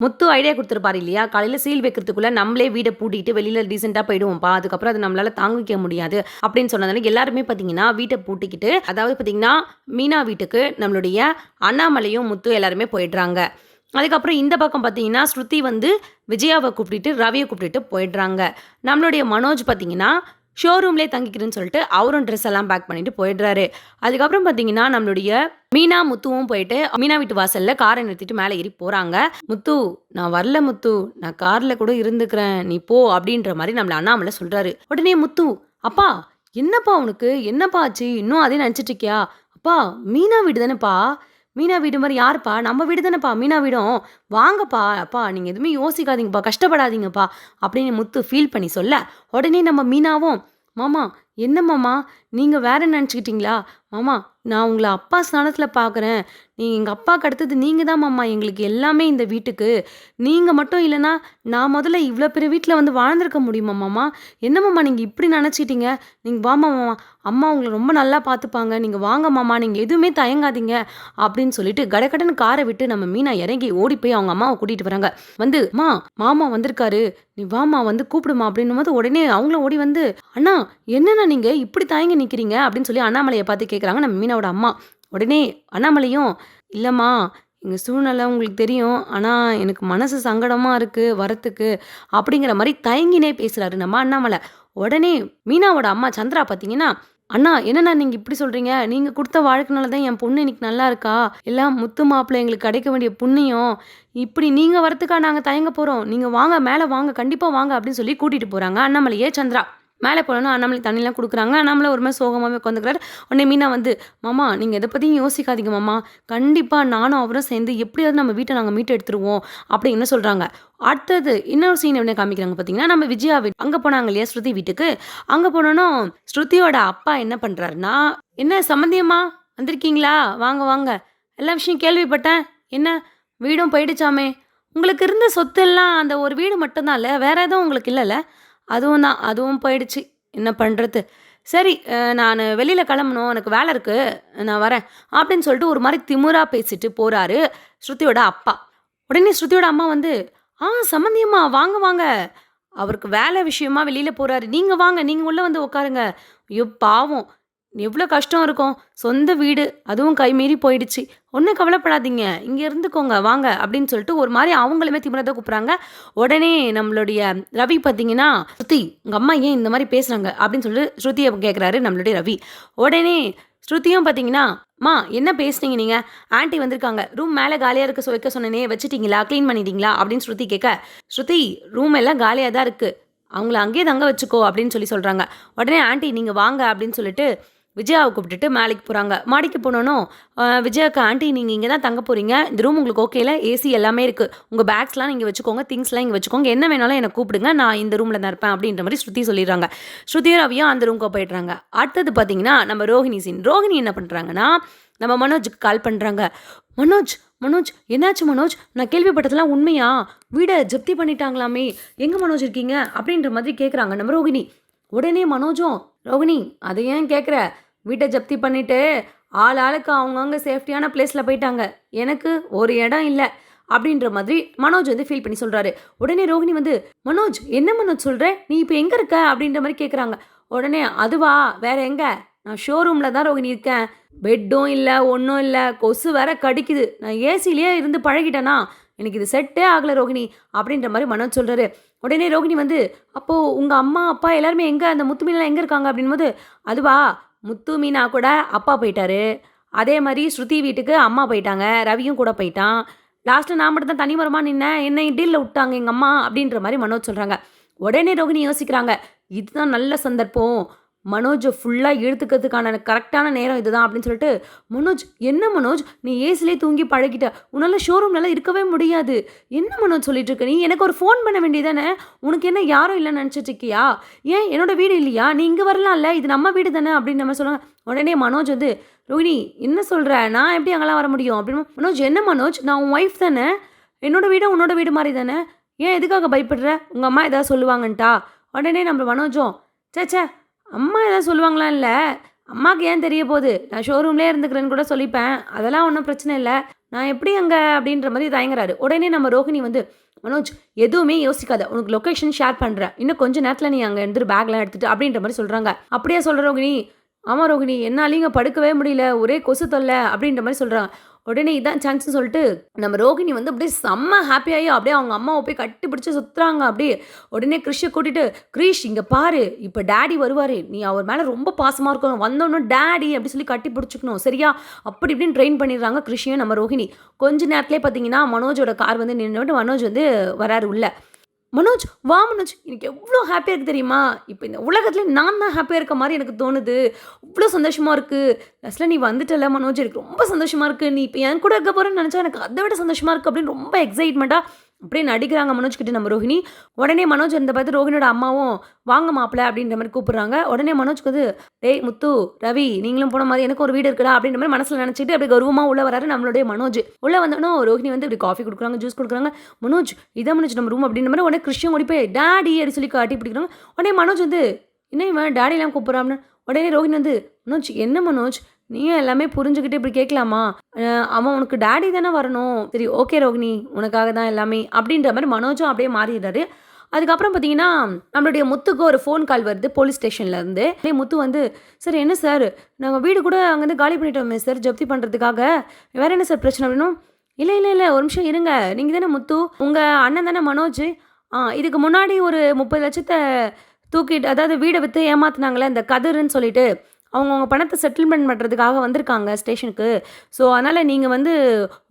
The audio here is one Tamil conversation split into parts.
முத்து ஐடியா குடுத்துருப்பாரு இல்லையா? காலையில சீல் வைக்கிறதுக்குள்ள நம்மளே வீட பூட்டிட்டு வெளியில டீசென்ட்டா போயிடுவோம்ப்பா. அதுக்கப்புறம் அது நம்மளால தாங்கிக்க முடியாது. அப்படின்னு சொன்னதால எல்லாருமே பார்த்தீங்கன்னா, வீட்ட பூட்டிக்கிட்டு அதாவது பார்த்தீங்கன்னா, மீனா வீட்டுக்கு நம்மளுடைய அண்ணாமலையும், முத்து எல்லாருமே போயிடுறாங்க. அதுக்கப்புறம் இந்த பக்கம் பார்த்தீங்கன்னா, ஸ்ருதி வந்து விஜயாவ கூப்பிட்டுட்டு, ரவிய கூப்பிட்டுட்டு போயிடுறாங்க. நம்மளுடைய மனோஜ் பார்த்தீங்கன்னா, ஷோரூம்லயே தங்கிக்கிறேன்னு சொல்லிட்டு, அவரும் ட்ரெஸ் எல்லாம் பேக் பண்ணிட்டு போயிடுறாரு. அதுக்கப்புறம் பார்த்தீங்கன்னா, நம்மளுடைய மீனா, முத்துவும் போயிட்டு மீனா வீட்டு வாசல்ல கார நிறுத்திட்டு மேல ஏறி போறாங்க. "முத்து, நான் வரல முத்து. நான் கார்ல கூட இருந்துக்கிறேன். நீ போ" அப்படின்ற மாரி நம்மள அண்ணாமலை சொல்றாரு. உடனே முத்து, "அப்பா, என்னப்பா உனக்கு? என்னப்பா ஆச்சு? இன்னும் அதே நெனச்சிட்டு இருக்கியா? அப்பா, மீனா வீடு தானேப்பா. மீனா வீடு மாரி யாருப்பா? நம்ம வீடு தானேப்பா மீனா வீடும். வாங்கப்பா. அப்பா நீங்க எதுவுமே யோசிக்காதீங்கப்பா. கஷ்டப்படாதீங்கப்பா" அப்படின்னு முத்து ஃபீல் பண்ணி சொல்ல, உடனே நம்ம மீனாவும், "மாமா, என்ன மாமா? நீங்க வேற நெனச்சுக்கிட்டீங்களா? மாமா, நான் உங்கள அப்பா ஸ்தானத்துல பார்க்குறேன். எங்க அப்பாக்கு அடுத்தது நீங்க தான் மாமா எங்களுக்கு எல்லாமே இந்த வீட்டுக்கு. நீங்க மட்டும் இல்லன்னா, நான் முதல்ல இவ்ளோ பெரிய வீட்ல வந்து வாழ்ந்திருக்க முடியுமா மாமா? என்ன மாமா நீங்க இப்படி நெனச்சிட்டீங்க? நீங்க வாமா மாமா. அம்மா உங்கள ரொம்ப நல்லா பார்த்துப்பாங்க. நீங்க வாங்க மாமா. நீங்க எதுவுமே தயங்காதீங்க." அப்படின்னு சொல்லிட்டு கடகடன்னு கார விட்டு நம்ம மீனா இறங்கி ஓடி போய் அவங்க அம்மாவ கூட்டிட்டு வராங்க. வந்து, "அம்மா, மாமா வந்திருக்காரு. நீ வாம்மா வந்து கூப்பிடுமா" அப்படின்னும்போது உடனே அவங்களும் ஓடி வந்து, "அண்ணா, என்னண்ணா நீங்க இப்படி தயங்கி நிக்கிறீங்க?" அப்படின்னு சொல்லி அண்ணாமலைய பார்த்து கேட்குறாங்க நம்ம மீனாவோட அம்மா. உடனே அண்ணாமலையும், "இல்லம்மா, எங்க சூழ்நிலை உங்களுக்கு தெரியும். ஆனா எனக்கு மனசு சங்கடமா இருக்கு வரத்துக்கு." அப்படிங்கிற மாரி தயங்கினே பேசுறாரு நம்ம அண்ணாமலை. உடனே மீனாவோட அம்மா சந்திரா பார்த்தீங்கன்னா, "அண்ணா, என்னண்ணா நீங்க இப்படி சொல்றீங்க? நீங்க குடுத்த வாழ்க்கைனால தான் என் பொண்ணு இன்னைக்கு நல்லா இருக்கா. எல்லாம் முத்து மாப்பிள்ளை எங்களுக்கு கிடைக்க வேண்டிய புண்ணியம். இப்படி நீங்க வரத்துக்கா நாங்க தயங்க போறோம்? நீங்க வாங்க, மேல வாங்க, கண்டிப்பா வாங்க." அப்படின்னு சொல்லி கூட்டிட்டு போறாங்க அண்ணாமலைய சந்திரா. மேல போனோனே அண்ணாமலை தண்ணிலாம் குடுக்குறாங்க. அண்ணாமலை ஒரு மாரி சோகமாவே உட்காந்துக்கிறாரு. உடனே மீனா வந்து, "மாமா, நீங்க எத பத்தியும் யோசிக்காதீங்க மாமா. கண்டிப்பா நானும் அவரும் சேர்ந்து எப்படியாவது நம்ம வீட்ட நாங்க மீட்டு எடுத்துருவோம்." அப்படின்னு சொல்றாங்க. அடுத்தது இன்னொரு சீன் என்ன காமிக்கிறாங்க பார்த்தீங்கன்னா, நம்ம விஜயா அங்க போனாங்க இல்லையா ஸ்ருதி வீட்டுக்கு. அங்க போனோனோம் ஸ்ருதியோட அப்பா என்ன பண்றாருன்னா, "என்ன சம்மந்தி அம்மா வந்திருக்கீங்களா? வாங்க, வாங்க. எல்லா விஷயம் கேள்விப்பட்டேன். என்ன வீடும் போயிடுச்சாமே! உங்களுக்கு இருந்த சொத்தெல்லாம் அந்த ஒரு வீடு மட்டும் தான்ல. வேற எதுவும் உங்களுக்கு இல்லல்ல?" "அதுவும் தான். அதுவும் போயிடுச்சு. என்ன பண்றது? சரி, நானு வெளியில கிளம்பணும். எனக்கு வேலை இருக்கு. நான் வரேன்." அப்படின்னு சொல்லிட்டு ஒரு மாரி திமிரா பேசிட்டு போறாரு ஸ்ருதியோட அப்பா. உடனே ஸ்ருதியோட அம்மா வந்து, சம்மந்தி அம்மா, வாங்க, வாங்க. அவருக்கு வேலை விஷயமா வெளியில போறாரு. நீங்க வாங்க. நீங்க உள்ள வந்து உட்காருங்க." ஐயோ! பாவம். எவ்ளோ கஷ்டம் இருக்கும். சொந்த வீடு. அதுவும் கைமீறி போயிடுச்சு. "ஒண்ணும் கவலைப்படாதீங்க. இங்க இருந்துக்கோங்க. வாங்க." அப்படின்னு சொல்லிட்டு ஒரு மாரி அவங்களுமே திமிரா தான் கூப்பிடுறாங்க. உடனே நம்மளுடைய ரவி பார்த்தீங்கன்னா, "ஸ்ருதி, உங்க அம்மா ஏன் இந்த மாரி பேசுறாங்க?" அப்படின்னு சொல்லிட்டு ஸ்ருதிய கேட்குறாரு நம்மளுடைய ரவி. உடனே ஸ்ருதியும் பார்த்தீங்கன்னா, "அம்மா, என்ன பேசுனீங்க நீங்க? ஆன்டி வந்திருக்காங்க. ரூம் மேல காலியா இருக்கு வைக்க சொன்னேனே, வச்சுட்டீங்களா? கிளீன் பண்ணிட்டீங்களா?" அப்படின்னு ஸ்ருதி கேட்க, "ஸ்ருதி, ரூம் எல்லாம் காலியா தான் இருக்கு. அவங்கள அங்கேயே தங்க வச்சுக்கோ." அப்படின்னு சொல்லி சொல்றாங்க. உடனே, "ஆன்டி நீங்க வாங்க." அப்படின்னு சொல்லிட்டு விஜயாவ கூப்பிட்டுட்டு மாடிக்கு போறாங்க. மாடிக்கு போனோனும், விஜயாக்கு, "ஆன்டி நீங்க இங்க தான் தங்க போறீங்க. இந்த ரூம் உங்களுக்கு ஓகேல? ஏசி எல்லாமே இருக்கு. உங்க பேக்ஸ்லாம் நீங்க வச்சுக்கோங்க. திங்ஸ்லாம் இங்க வச்சுக்கோங்க. என்ன வேணாலும் என்ன கூப்பிடுங்க. நான் இந்த ரூம்ல தான் இருப்பேன்." அப்படின்ற மாரி ஸ்ருதி சொல்லிடுறாங்க. ஸ்ருதியும் ரவியும் அந்த ரூம்க்கு போயிடுறாங்க. அடுத்தது பார்த்தீங்கன்னா, நம்ம ரோஹிணி சீன். ரோஹிணி என்ன பண்றாங்கன்னா, நம்ம மனோஜுக்கு கால் பண்றாங்க. "மனோஜ், மனோஜ், என்னாச்சு மனோஜ்? நான் கேள்விப்பட்டதெல்லாம் உண்மையா? வீட ஜப்தி பண்ணிட்டாங்களாமே! எங்க மனோஜ் இருக்கீங்க?" அப்படின்ற மாதிரி கேட்குறாங்க நம்ம ரோகிணி. உடனே மனோஜும், "ரோகிணி, அத ஏன் கேட்குற? வீட்ட ஜப்தி பண்ணிட்டு, ஆளுக்கு அவங்கவங்க சேஃப்டியான பிளேஸ்ல போயிட்டாங்க. எனக்கு ஒரு இடம் இல்ல." அப்படின்ற மாதிரி மனோஜ் வந்து ஃபீல் பண்ணி சொல்றாரு. உடனே ரோஹிணி வந்து, "மனோஜ், என்ன மனோஜ் சொல்ற? நீ இப்ப எங்க இருக்க?" அப்படின்ற மாரி கேட்குறாங்க. உடனே, "அதுவா? வேற எங்க? நான் ஷோரூம்ல தான் ரோஹிணி இருக்கேன். பெட்டும் இல்ல, ஒண்ணும் இல்ல. கொசு வேற கடிக்குது. நான் ஏசிலயே இருந்து பழகிட்டேனா, எனக்கு இது செட்டே ஆகல ரோஹிணி." அப்படின்ற மாரி மனோஜ் சொல்றாரு. உடனே ரோஹிணி வந்து, "அப்போ உங்க அம்மா, அப்பா எல்லாருமே எங்க? அந்த முத்து மீனாலாம் எங்க இருக்காங்க?" அப்படின்னும்போது, "அதுவா? முத்து, மீனா கூட அப்பா போயிட்டாரு. அதே மாரி ஸ்ருதி வீட்டுக்கு அம்மா போயிட்டாங்க. ரவியும் கூட போயிட்டான். லாஸ்ட்ல நான் மட்டும் தான் தனிமரமா நின்னேன். என்ன டீல்ல விட்டாங்க எங்க அம்மா." அப்படின்ற மாரி மனோஜ் சொல்றாங்க. உடனே ரோகிணி யோசிக்கிறாங்க. இதுதான் நல்ல சந்தர்ப்பம். மனோஜ ஃபுல்லா இழுத்துக்கிறதுக்கான கரெக்ட்டான நேரம் இதுதான் அப்படின்னு சொல்லிட்டு, "மனோஜ், என்ன மனோஜ்? நீ ஏசிலயே தூங்கி பழகிட்ட. உன்னால ஷோரூம்லலாம் இருக்கவே முடியாது. என்ன மனோஜ் சொல்லிட்டு இருக்க நீ? எனக்கு ஒரு ஃபோன் பண்ண வேண்டியது தானே? உனக்கு என்ன யாரும் இல்லன்னு நெனச்சிட்டு இருக்கியா? ஏன் என்னோட வீடு இல்லையா? நீ இங்க வரலாம்ல. இது நம்ம வீடு தானே." அப்படின்ற மாரி சொல்றாங்க. உடனே மனோஜ் வந்து, "ரோஹிணி, என்ன சொல்ற? நான் எப்படி அங்கலாம் வர முடியும்?" அப்படின்னு. "மனோஜ், என்ன மனோஜ்? நான் உன் ஒய்ஃப் தானே. என்னோட வீடு உன்னோட வீடு மாரி தானே. ஏன் எதுக்காக பயப்படுற? உங்க அம்மா ஏதாவது சொல்லுவாங்கன்ட்டா?" உடனே நம்ம மனோஜும், "ச்சே! ச்சே! அம்மா ஏதாவது சொல்லுவாங்கலாம் இல்ல. அம்மாக்கு ஏன் தெரிய போது? நான் ஷோரூம்லயே இருந்துக்கிறேன்னு கூட சொல்லிப்பேன். அதெல்லாம் ஒண்ணும் பிரச்சனை இல்ல. நான் எப்படி அங்க அப்படின்ற மாரி தயங்குறாரு. உடனே நம்ம ரோஹிணி வந்து, "மனோஜ் எதுவுமே யோசிக்காத. உனக்கு லொகேஷன் ஷேர் பண்றேன். இன்னும் கொஞ்ச நேரத்துல நீ அங்க இருந்துரு பேக்லாம் எடுத்துட்டு" அப்படின்ற மாரி சொல்றாங்க. "அப்படியா சொல்ற ரோகிணி?" "ஆமா ரோகிணி, என்னாலயும் இங்க படுக்கவே முடியல. ஒரே கொசு தொல்ல" அப்படின்ற மாரி சொல்றாங்க. உடனே இதான் சான்ஸ்ன்னு சொல்லிட்டு நம்ம ரோகிணி வந்து அப்படியே செம்ம ஹாப்பியாயி அப்படியே அவங்க அம்மாவ போய் கட்டி பிடிச்சு சுத்துறாங்க அப்படியே. உடனே கிரிஷ கூட்டிட்டு, "கிரிஷ் இங்க பாரு, இப்ப டாடி வருவாரு. நீ அவர் மேல ரொம்ப பாசமா இருக்கணும். வந்தோனே டாடி அப்படி சொல்லி கட்டி பிடிச்சுக்கணும். சரியா?" அப்படி இப்படின்னு ட்ரெயின் பண்ணிடுறாங்க கிரிஷையும் நம்ம ரோஹிணி. கொஞ்ச நேரத்திலேயே பார்த்தீங்கன்னா, மனோஜோட கார் வந்து நின்னுட்டு மனோஜ் வந்து வராரு உள்ள. "மனோஜ், வா மனோஜ். எனக்கு எவ்ளோ ஹாப்பியா இருக்கு தெரியுமா? இப்ப இந்த உலகத்திலே நான் தான் ஹாப்பியா இருக்க மாரி எனக்கு தோணுது. அவ்ளோ சந்தோஷமா இருக்கு. லாஸ்ட்ல நீ வந்துட்டல்ல மனோஜ், எனக்கு ரொம்ப சந்தோஷமா இருக்கு. நீ இப்ப என் கூட இருக்க போறன்னு நெனச்சா எனக்கு அத விட சந்தோஷமா இருக்கு" அப்படின்னு ரொம்ப எக்ஸைட்மென்ட்டா அப்படியே நடிக்கிறாங்க மனோஜ் கிட்ட நம்ம ரோஹிணி. உடனே மனோஜ் இருந்த பார்த்து ரோஹிணியோட அம்மாவும், "வாங்க மாப்ள" அப்படின்ற மாரி கூப்பிடுறாங்க. உடனே மனோஜ்க்கு வந்து, "டேய் முத்து, ரவி நீங்களும் போன மாரி எனக்கு ஒரு வீடு இருக்குடா" அப்படின்ற மாரி மனசுல நெனச்சுட்டு அப்படியே கர்வமா உள்ள வராரு நம்மளுடைய மனோஜ். உள்ள வந்தோனே ரோஹிணி வந்து இப்படி காஃபி குடுக்குறாங்க, ஜூஸ் குடுக்குறாங்க. "மனோஜ், இதான் மனோஜ் நம்ம ரூம்" அப்படின்ற மாரி உடனே கிறிஷும் ஓடி போய், "டாடி" அப்படி சொல்லி கட்டி பிடிக்கிறாங்க. உடனே மனோஜ் வந்து, "என்ன இவன் டாடிலாம் கூப்பிடுறான்னு?" உடனே ரோஹிணி வந்து, "மனோஜ் என்ன மனோஜ், நீயும் எல்லாமே புரிஞ்சுகிட்டு இப்படி கேட்கலாமா? அவன் உனக்கு டாடி தானே வரணும். சரி ஓகே ரோகிணி, உனக்காக தான் எல்லாமே" அப்படின்ற மாரி மனோஜும் அப்படியே மாறிடுறாரு. அதுக்கப்புறம் பார்த்தீங்கன்னா, நம்மளுடைய முத்துக்கு ஒரு ஃபோன் கால் வருது போலீஸ் ஸ்டேஷன்லேருந்து. முத்து வந்து, "சார் என்ன சார், நாங்க வீடு கூட அங்கேருந்து காலி பண்ணிட்டோமே சார் ஜப்தி பண்ணுறதுக்காக. வேற என்ன சார் பிரச்சனை?" அப்படின்னும், "இல்ல, இல்ல, இல்ல ஒரு நிமிஷம் இருங்க. நீங்க தானே முத்து? உங்க அண்ணன் தானே மனோஜ்? இதுக்கு முன்னாடி ஒரு 30,00,000 தூக்கிட்டு அதாவது வீட வித்து ஏமாத்துனாங்கல்ல இந்த கதிருன்னு சொல்லிட்டு, அவங்கவங்க பணத்த செட்டில்மெண்ட் பண்ணுறதுக்காக வந்திருக்காங்க ஸ்டேஷனுக்கு. ஸோ, அதனால நீங்க வந்து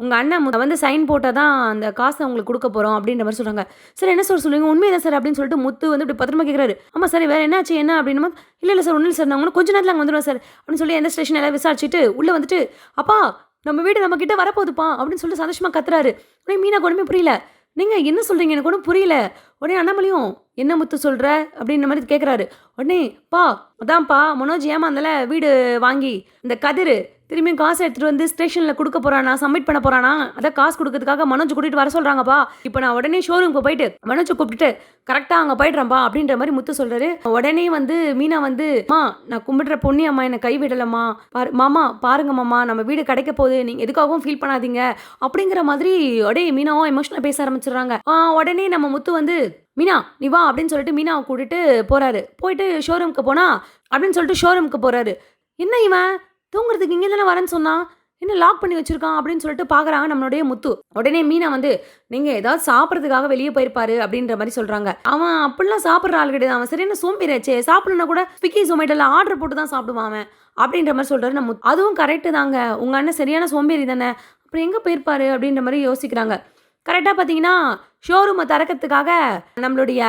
உங்க அண்ணன் வந்து சைன் போட்டா தான் அந்த காச உங்களுக்கு குடுக்க போறோம்" அப்படின்ற மாரி சொல்றாங்க. "சார் என்ன சார் சொல்றீங்க? உண்மை தான் சார்" அப்படின்னு சொல்லிட்டு முத்து வந்து இப்படி பத்திரமா கேட்குறாரு. "ஆமா சார், வேற என்னாச்சு என்ன?" அப்படின்னும்போது, "இல்ல, இல்ல சார், ஒண்ணும் இல்ல சார். நான் இன்னும் கொஞ்ச நேரத்துல அங்க வந்துருவேன் சார்" அப்படின்னு சொல்லி எந்த ஸ்டேஷன் எல்லாம் விசாரிச்சுட்டு உள்ள வந்துட்டு, "அப்பா, நம்ம வீடு நம்ம கிட்ட வரப்போகுதுப்பா" அப்படின்னு சொல்லிட்டு சந்தோஷமா கத்துறாரு. உடனே மீனாக்கு ஒண்ணுமே புரியல. "நீங்க என்ன சொல்றீங்க? எனக்கு ஒண்ணும் புரியல." உடனே அண்ணாமலையும், "என்ன முத்து சொல்ற?" அப்படின்ற மாரி கேட்குறாரு. உடனே, "பா, அதான்ப்பா மனோஜ் ஏமாந்தான்ல வீடு வாங்கி, இந்த கதிரு திரும்பியும் காசு எடுத்துட்டு வந்து ஸ்டேஷன்ல குடுக்க போறானா, சப்மிட் பண்ண போறானா, அதான் காசு குடுக்கறதுக்காக மனோஜ் கூட்டிட்டு வர சொல்றாங்கப்பா. இப்ப நான் உடனே ஷோரூம்க்கு போயிட்டு மனோஜ கூப்பிட்டுட்டு கரெக்ட்டா அங்க போயிடுறேன்ப்பா" அப்படின்ற மாரி முத்து சொல்றாரு. உடனே வந்து மீனா வந்து, "அம்மா, நான் கும்பிடுற பொன்னி அம்மா என்ன கைவிடலம்மா. மாமா பாருங்க மாமா, நம்ம வீடு கிடைக்க போகுது. நீங்க எதுக்காகவும் ஃபீல் பண்ணாதீங்க" அப்படிங்கிற மாதிரி அப்படியே மீனாவும் எமோஷனலா பேச ஆரம்பிச்சுடுறாங்க. உடனே நம்ம முத்து வந்து, "மீனா நீ வா" அப்படின்னு சொல்லிட்டு மீனாவ கூட்டிட்டு போறாரு. போயிட்டு ஷோரூம்க்கு போனா அப்படின்னு சொல்லிட்டு ஷோரூம்க்கு போறாரு. "என்ன இவன் தூங்குறதுக்கு இங்க தானே வரேன்னு சொன்னான். என்ன லாக் பண்ணி வச்சிருக்கான்?" அப்படின்னு சொல்லிட்டு பார்க்குறாங்க நம்மளுடைய முத்து. உடனே மீனா வந்து, "நீங்க ஏதாவது சாப்பிடுறதுக்காக வெளிய போயிருப்பாரு" அப்படின்ற மாரி சொல்றாங்க. "அவன் அப்படிலாம் சாப்பிடுற ஆள் கிடையாது. அவன் சரியான சோம்பேறியாச்சே. சாப்பிடணும்னா கூட ஸ்விக்கி, ஜொமேட்டோல ஆர்டர் போட்டு தான் சாப்பிடுவான் அவன்" அப்படின்ற மாரி சொல்றாரு நம்ம முத்து. "அதுவும் கரெக்ட்டு தாங்க. உங்க அண்ணன் சரியான சோம்பேறி தானே. அப்புறம் எங்க போயிருப்பாரு?" அப்படின்ற மாரி யோசிக்கிறாங்க. கரெக்ட்டா பார்த்தீங்கன்னா, ஷோரூம திறக்கிறதுக்காக நம்மளுடைய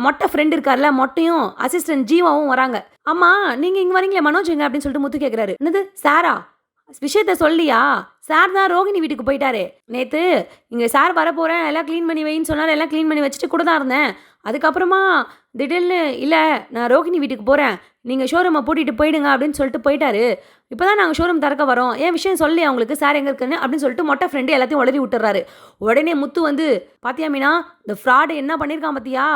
மொட்டை ஃப்ரெண்ட் இருக்கார்ல, மொட்டையும் அசிஸ்டன்ட் ஜீவாவும் வராங்க. "ஆமா, நீங்க இங்க வரீங்களே, மனோஜ் எங்க?" அப்படின்னு சொல்லிட்டு முத்து கேட்குறாரு. "என்னது சாரா? விஷயத்த சொல்லியா? சார் தான் ரோகிணி வீட்டுக்கு போயிட்டாரு. நேத்து இங்க சார் வரப்போறேன், எல்லாம் கிளீன் பண்ணி வைன்னு சொன்னாரு. எல்லாம் கிளீன் பண்ணி வச்சுட்டு கூட தான் இருந்தேன். அதுக்கப்புறமா திடீர்னு, 'இல்ல நான் ரோகிணி வீட்டுக்கு போறேன். நீங்க ஷோரூம பூட்டிட்டு போயிடுங்க' அப்படின்னு சொல்லிட்டு போயிட்டாரு. இப்ப தான் நாங்க ஷோரூம் திறக்க வரோம். ஏன் விஷயம் சொல்லலையா உங்களுக்கு? சார் எங்க இருக்குன்னு?" அப்படின்னு சொல்லிட்டு மொட்டை ஃப்ரெண்ட் எல்லாத்தையும் உளறி விட்டுர்றாரு. உடனே முத்து வந்து, "பாத்தியா மீனா, இந்த ஃப்ராடு என்ன பண்ணியிருக்கான் பாத்தியா?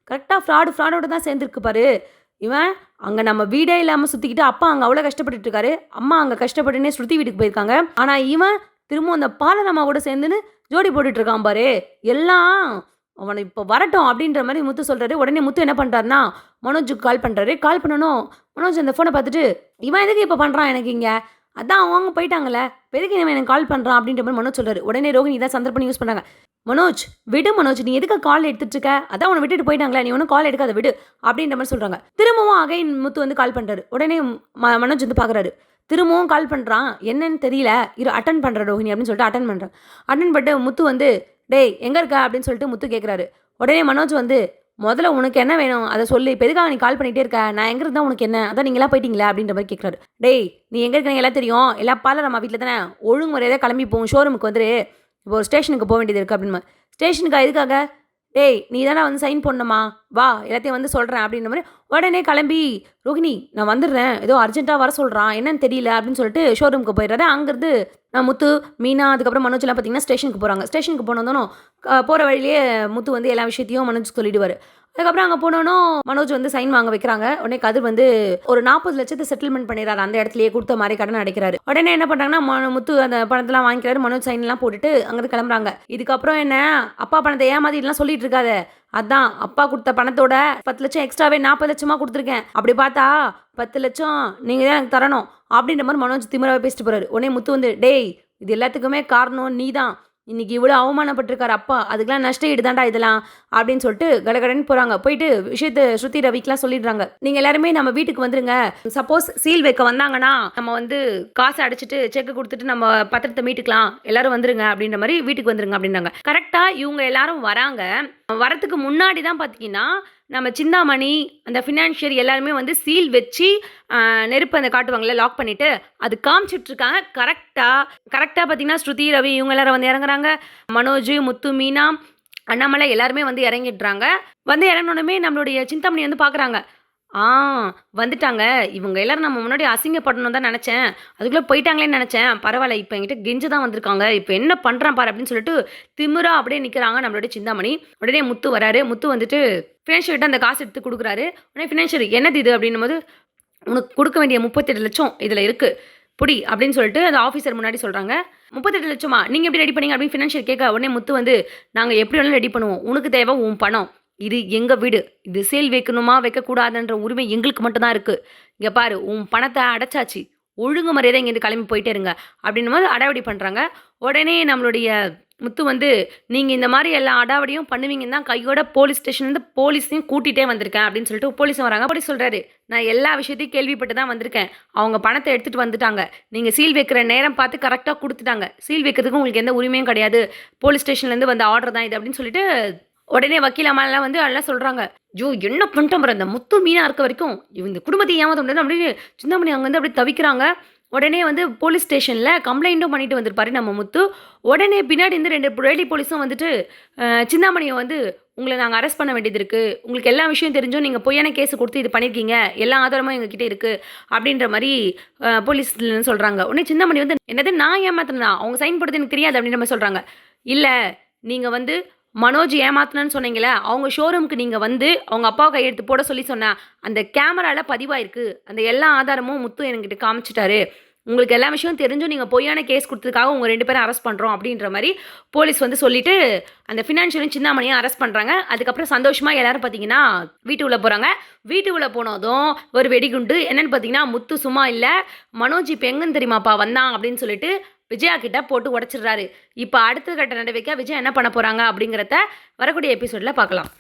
கரெக்ட்டா ஃப்ராடோட தான் சேர்ந்திருக்கு பாரு. இவன் அங்க நம்ம வீடே இல்லாம சுத்திக்கிட்டு, அப்பா அங்க அவ்வளோ கஷ்டப்பட்டுட்டு இருக்காரு. அம்மா அங்க கஷ்டப்பட்டுன்னே ஸ்ருதி வீட்டுக்கு போயிருக்காங்க. ஆனா இவன் திரும்பவும் அந்த பாலன் அம்மா கூட சேர்ந்துன்னு ஜோடி போட்டுட்டு இருக்கான் பாரு. எல்லாம் அவன இப்ப வரட்டும்" அப்படின்ற மாரி முத்து சொல்றாரு. உடனே முத்து என்ன பண்றாருன்னா, மனோஜுக்கு கால் பண்றாரு. கால் பண்ணணும், மனோஜ் அந்த ஃபோன பார்த்துட்டு, "இவன் எதுக்கு இப்ப பண்றான் எனக்கு இங்க? அதான் அவங்க போயிட்டாங்கல்ல. இப்ப எதுக்கு இவன் எனக்கு கால் பண்றான்?" அப்படின்ற மாரி மனோஜ் சொல்றாரு. உடனே ரோகிணி இதான் சந்தர்ப்பம் யூஸ் பண்றாங்க. "மனோஜ், விடு மனோஜ். நீ எதுக்கு கால் எடுத்துட்டு இருக்க? அதான் உன்ன விட்டுட்டு போயிட்டாங்களே. நீ ஒண்ணும் கால் எடுக்காத விடு" அப்படின்ற மாரி சொல்றாங்க. திரும்பவும் அகைன் முத்து வந்து கால் பண்றாரு. உடனே மனோஜ் வந்து பார்க்குறாரு. திரும்பவும் கால் பண்றான். என்னன்னு தெரியல. இரு அட்டெண்ட் பண்றேன் ரோஹிணி அப்படின்னு சொல்லிட்டு அட்டெண்ட் பண்றேன். அட்டெண்ட் பண்ணிட்டு முத்து வந்து, "டேய் எங்க இருக்க?" அப்படின்னு சொல்லிட்டு முத்து கேட்குறாரு. உடனே மனோஜ் வந்து, "முதல்ல உனக்கு என்ன வேணும்? அத சொல்லு. இப்ப எதுக்காக நீ கால் பண்ணிட்டே இருக்க? நான் எங்க இருந்தா உனக்கு என்ன? அதான் நீங்கலாம் போயிட்டீங்களே" அப்படின்ற மாரி கேட்குறாரு. "டேய் நீ எங்க இருக்கன்னு எல்லாம் தெரியும். எல்லாம் பார்லர் அம்மா வீட்ல தானே. ஒழுங்கு மரியாதையா கிளம்பி போ. ஷோரூமுக்கு வந்துரு. இப்போ ஒரு ஸ்டேஷனுக்கு போ வேண்டியது இருக்கு" அப்படின்பேன். "ஸ்டேஷனுக்கா? எதுக்காக?" "டேய் நீ தானே வந்து சைன் போடணுமா? வா எல்லாத்தையும் வந்து சொல்றேன்" அப்படின்ற மாரி உடனே கிளம்பி, "ரோகிணி நான் வந்துடுறேன். ஏதோ அர்ஜென்ட்டா வர சொல்றான். என்னன்னு தெரியல" அப்படின்னு சொல்லிட்டு ஷோரூமுக்கு போயிடுறாரு. அங்கருந்து முத்து, மீனா அதுக்கப்புறம் மனோஜ்லாம் பார்த்தீங்கன்னா ஸ்டேஷனுக்கு போறாங்க. ஸ்டேஷனுக்கு போனதும் போற வழியிலேயே முத்து வந்து எல்லா விஷயத்தையும் மனோஜ்க்கு சொல்லிடுவாரு. அதுக்கப்புறம் அங்கே போனோன்னும் மனோஜ் வந்து சைன் வாங்க வைக்கிறாங்க. உடனே கதிர் வந்து ஒரு 40 லட்சத்தை செட்டில்மெண்ட் பண்ணிடுறாரு. அந்த இடத்துலயே கொடுத்த மாதிரி கடன் அடைக்கிறாரு. உடனே என்ன பண்றாங்கன்னா முத்து அந்த பணத்தெல்லாம் வாங்கிக்கிறாரு. மனோஜ் சைன் எல்லாம் போட்டுட்டு அங்கிருந்து கிளம்புறாங்க. இதுக்கப்புறம் என்ன அப்பா பணத்தை ஏமாத்திட்டுலாம் சொல்லிட்டு இருக்காத. அதான் அப்பா கொடுத்த பணத்தோட 10 லட்சம் எக்ஸ்ட்ராவே 40 லட்சமா கொடுத்துருக்கேன். அப்படி பார்த்தா 10 லட்சம் நீங்க தான் எனக்கு தரணும் அப்படின்ற மாதிரி மனோஜ் திமிராவே பேசிட்டு போறாரு. உடனே முத்து வந்து டேய் இது எல்லாத்துக்குமே காரணம் நீ தான். இன்னைக்கு இவ்வளோ அவமானப்பட்டிருக்காரு அப்பா, அதுக்கெல்லாம் நஷ்ட ஈடு தாண்டா இதெல்லாம் அப்படின்னு சொல்லிட்டு கடகடன்னு போகிறாங்க. போயிட்டு விஷயத்தை ஸ்ருதி ரவிக்கெலாம் சொல்லிடுறாங்க. நீங்கள் எல்லாருமே நம்ம வீட்டுக்கு வந்துருங்க. சப்போஸ் சீல் வைக்க வந்தாங்கன்னா நம்ம வந்து காசை அடிச்சுட்டு செக்கு கொடுத்துட்டு நம்ம பத்திரத்தை மீட்டுக்கலாம், எல்லாரும் வந்துருங்க அப்படின்ற மாதிரி வீட்டுக்கு வந்துருங்க அப்படின்றாங்க. கரெக்டாக இவங்க எல்லாரும் வராங்க. வரத்துக்கு முன்னாடி தான் பார்த்தீங்கன்னா நம்ம சிந்தாமணி அந்த ஃபினான்ஷியர் எல்லாருமே வந்து சீல் வச்சு நெருப்பு அந்த காட்டுவாங்கள்ல லாக் பண்ணிவிட்டு அது காமிச்சிட்ருக்காங்க. கரெக்டாக பார்த்தீங்கன்னா ஸ்ருதி ரவி இவங்க எல்லாரும் வந்து இறங்குறாங்க. மனோஜ், முத்து, மீனா, அண்ணாமலை எல்லாருமே வந்து இறங்கிடுறாங்க. வந்து இறங்கினோடனே நம்மளுடைய சிந்தாமணி வந்து பார்க்குறாங்க. வந்துட்டாங்க இவங்க எல்லாரும், நம்ம முன்னாடி அசிங்கப்படணும் தான் நினச்சேன், அதுக்குள்ளே போயிட்டாங்களேன்னு நினச்சேன். பரவாயில்ல, இப்போ என்கிட்ட கெஞ்சு தான் வந்திருக்காங்க, இப்போ என்ன பண்ணுறான் பாரு அப்படின்னு சொல்லிட்டு திமிரா அப்படியே நிற்கிறாங்க நம்மளுடைய சிந்தாமணி. உடனே முத்து வராரு. முத்து வந்துட்டு ஃபினான்ஷியர்கிட்ட அந்த காசு எடுத்து கொடுக்குறாரு. உடனே ஃபினான்ஷியர் என்னது இது அப்படின்னும் போது உனக்கு கொடுக்க வேண்டிய 38 லட்சம் இதில் இருக்குது புடி அப்படின்னு சொல்லிட்டு அந்த ஆஃபீஸர் முன்னாடி சொல்கிறாங்க. 38 லட்சமா நீங்கள் எப்படி ரெடி பண்ணீங்க அப்படின்னு ஃபினான்ஷியர் கேட்க உடனே முத்து வந்து நாங்கள் எப்படி வேணாலும் ரெடி பண்ணுவோம், உனக்கு தேவை உன் பணம், இது எங்கள் வீடு, இது சேல் வைக்கணுமா வைக்கக்கூடாதுன்ற உரிமை எங்களுக்கு மட்டும்தான் இருக்குது. இங்கே பாரு உன் பணத்தை அடைச்சாச்சு, ஒழுங்கு மரியாதை இங்கேருந்து கிளம்பி போயிட்டே இருங்க அப்படின்னும் போது அடாவடி பண்ணுறாங்க. உடனே நம்மளுடைய முத்து வந்து நீங்கள் இந்த மாதிரி எல்லா அடாவடியும் பண்ணுவீங்கன்னு தான் கையோட போலீஸ் ஸ்டேஷன்லேருந்து போலீஸையும் கூட்டிகிட்டே வந்திருக்கேன் அப்படின்னு சொல்லிட்டு போலீஸும் வராங்க. போலீஸ் சொல்கிறாரு நான் எல்லா விஷயத்தையும் கேள்விப்பட்டு தான் வந்திருக்கேன், அவங்க பணத்தை எடுத்துகிட்டு வந்துட்டாங்க, நீங்கள் சீல் வைக்கிற நேரம் பார்த்து கரெக்டாக கொடுத்துட்டாங்க, சீல் வைக்கிறதுக்கு உங்களுக்கு எந்த உரிமையும் கிடையாது, போலீஸ் ஸ்டேஷன்லேருந்து வந்த ஆர்டர் தான் இது அப்படின்னு சொல்லிட்டு உடனே வக்கீல் அம்மாலாம் வந்து எல்லாம் சொல்கிறாங்க. ஜோ என்ன பண்ணிட்டோம் பாரு, அந்த முத்து மீனா இருக்க வரைக்கும் இந்த குடும்பத்தை ஏமாற்ற முடியாது அப்படின்னு சிந்தாமணி அங்கேருந்து அப்படி தவிக்கிறாங்க. உடனே வந்து போலீஸ் ஸ்டேஷனில் கம்ப்ளைண்ட்டும் பண்ணிட்டு வந்திருப்பாரு நம்ம முத்து. உடனே பின்னாடி இருந்து 2 லேடி போலீஸும் வந்துட்டு சிந்தாமணியை வந்து உங்களை நாங்கள் அரெஸ்ட் பண்ண வேண்டியது இருக்குது, உங்களுக்கு எல்லா விஷயம் தெரிஞ்சும் நீங்கள் பொய்யான கேஸ் கொடுத்து இது பண்ணியிருக்கீங்க, எல்லா ஆதாரமும் எங்ககிட்ட இருக்குது அப்படின்ற மாதிரி போலீஸ்லன்னு சொல்கிறாங்க. உடனே சிந்தாமணி வந்து என்னது நான் ஏமாத்தினா அவங்க சைன் போடுறது எனக்கு தெரியாது அப்படின்ற மாதிரி சொல்கிறாங்க. இல்லை நீங்கள் வந்து மனோஜ் ஏமாத்தினு சொன்னீங்களே, அவங்க ஷோரூமுக்கு நீங்கள் வந்து அவங்க அப்பாவை கையெழுத்து போட சொல்லி சொன்னேன், அந்த கேமராவில் பதிவாயிருக்கு, அந்த எல்லா ஆதாரமும் முத்து என்கிட்ட காமிச்சிட்டாரு, உங்களுக்கு எல்லா விஷயம் தெரிஞ்சும் நீங்கள் பொய்யான கேஸ் கொடுத்ததுக்காக உங்கள் 2 பேரும் அரெஸ்ட் பண்ணுறோம் அப்படின்ற மாதிரி போலீஸ் வந்து சொல்லிட்டு அந்த ஃபினான்ஷியலும் சிந்தாமணியை அரெஸ்ட் பண்ணுறாங்க. அதுக்கப்புறம் சந்தோஷமாக எல்லாரும் பார்த்தீங்கன்னா வீட்டுக்குள்ளே போகிறாங்க. வீட்டுக்குள்ளே போனதும் ஒரு வெடிகுண்டு. என்னென்னு பார்த்தீங்கன்னா முத்து சும்மா இல்லை, மனோஜ் இப்போ எங்கன்னு தெரியுமாப்பா வந்தான் அப்படின்னு சொல்லிட்டு விஜயா கிட்ட போட்டு உடச்சிடுறாரு. இப்போ அடுத்த கட்ட நடவடிக்கை விஜயா என்ன பண்ண போகிறாங்க அப்படிங்கிறத வரக்கூடிய எபிசோடில் பார்க்கலாம்.